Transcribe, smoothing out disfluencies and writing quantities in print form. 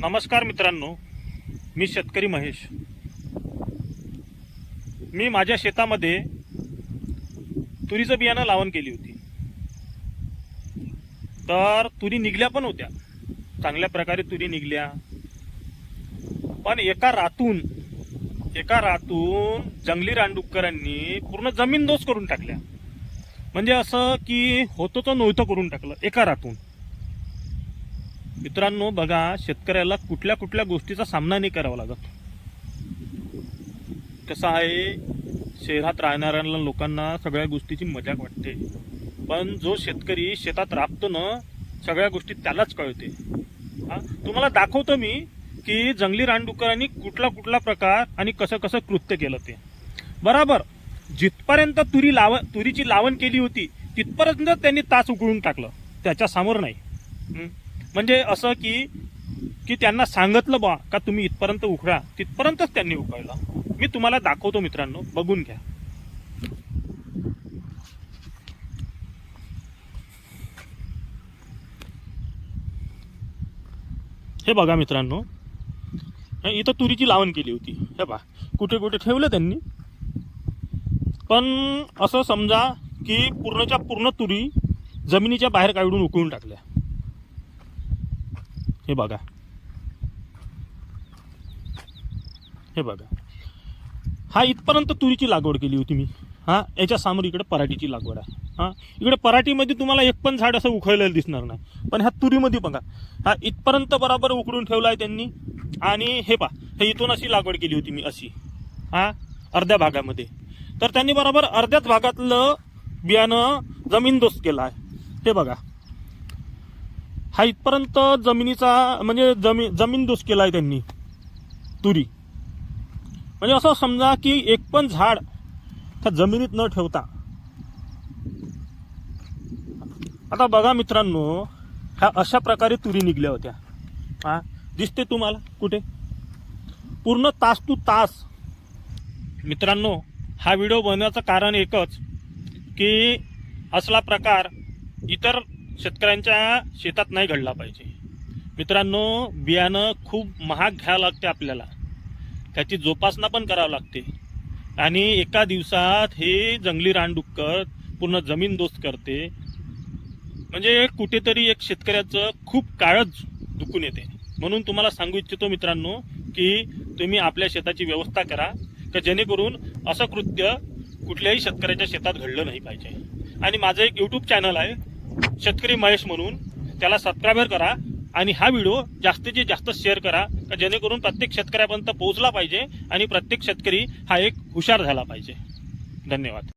नमस्कार मित्रांनो, मी शेतकरी महेश। मी माझ्या शेतामध्ये तुरीचं बियाणं लावण केली होती। तर तुरी निघल्या पण होत्या, चांगल्या प्रकारे तुरी निघल्या। पण एका रातून जंगली रानडुक्करांनी पूर्ण जमीनदोस्त करून टाकल्या। म्हणजे असं की होतं तर नव्हतं करून टाकलं एका रातून। मित्रांनो बघा, शेतकऱ्याला कुठल्या कुठल्या गोष्टीचा सामना नाही करावा लागत। कसं आहे, शहरात राहणाऱ्या लोकांना सगळ्या गोष्टीची मजाक वाटते, पण जो शेतकरी शेतात राबतो ना, सगळ्या गोष्टी त्यालाच कळते। तुम्हाला दाखवतो मी की जंगली रानडुक्करांनी कुठला कुठला प्रकार आणि कसं कसं कृत्य केलं ते। बराबर जिथपर्यंत तुरीची लावण केली होती तिथपर्यंत त्यांनी तास उकळून टाकलं, त्याच्या समोर नाही। म्हणजे असं की त्यांना सांगितलं बा का तुम्ही इथपर्यंत उखळा, तिथपर्यंतच त्यांनी उकळलं। मी तुम्हाला दाखवतो मित्रांनो, बघून घ्या। हे बघा मित्रांनो, इथं तुरीची लावण केली होती। हे बघा कुठे कुठे ठेवलं त्यांनी, पण असं समजा की पूर्णच्या पूर्ण तुरी जमिनीच्या बाहेर काढून उकळून टाकल्या। हे बघा, हे बघा, हा इथपर्यंत तुरीची लागवड केली होती मी। याच्या समोर इकडे पराठीची लागवड आहे। इकडे पराठीमध्ये तुम्हाला एक पण झाड असं उखळलेलं दिसणार नाही, पण ह्या तुरीमध्ये बघा, इथपर्यंत बरोबर उकळून ठेवला आहे त्यांनी। आणि हे पहा, हे इथून अशी लागवड केली होती मी अशी, अर्ध्या भागामध्ये। तर त्यांनी बरोबर अर्ध्याच भागातलं बियाणं जमीनदोस्त केलं आहे। हे बघा, हा इथपर्यंत जमिनीचा म्हणजे जमीनदोस्त केला आहे त्यांनी तुरी। म्हणजे असं समजा की एक पण झाड त्या जमिनीत न ठेवता। आता बघा मित्रांनो, ह्या अशा प्रकारे तुरी निघल्या होत्या। दिसते तुम्हाला कुठे? पूर्ण तास टू तास। मित्रांनो, हा व्हिडिओ बनवण्याचं कारण एकच की असला प्रकार इतर शेतकऱ्यांच्या शेतात नाही घडला पाहिजे। मित्रांनो, बियाणं खूप महाग घ्यावं लागते आपल्याला, त्याची जोपासना पण करावी लागते। आणि एका दिवसात हे जंगली रानडुक्कर पूर्ण जमीनदोस्त करते, म्हणजे कुठेतरी एक शेतकऱ्याचं खूप काळच दुखून येते। म्हणून तुम्हाला सांगू इच्छितो मित्रांनो की तुम्ही आपल्या शेताची व्यवस्था करा, की जेणेकरून असं कृत्य कुठल्याही शेतकऱ्याच्या शेतात घडलं नाही पाहिजे। आणि माझं एक यूट्यूब चॅनल आहे शेतकरी महेश म्हणून, त्याला सबस्क्राईब करा आणि हा व्हिडिओ जास्तीत जास्त शेअर करा, जेणेकरून प्रत्येक शेतकऱ्यापर्यंत पोहोचला पाहिजे आणि प्रत्येक शेतकरी हा एक हुशार झाला पाहिजे। धन्यवाद।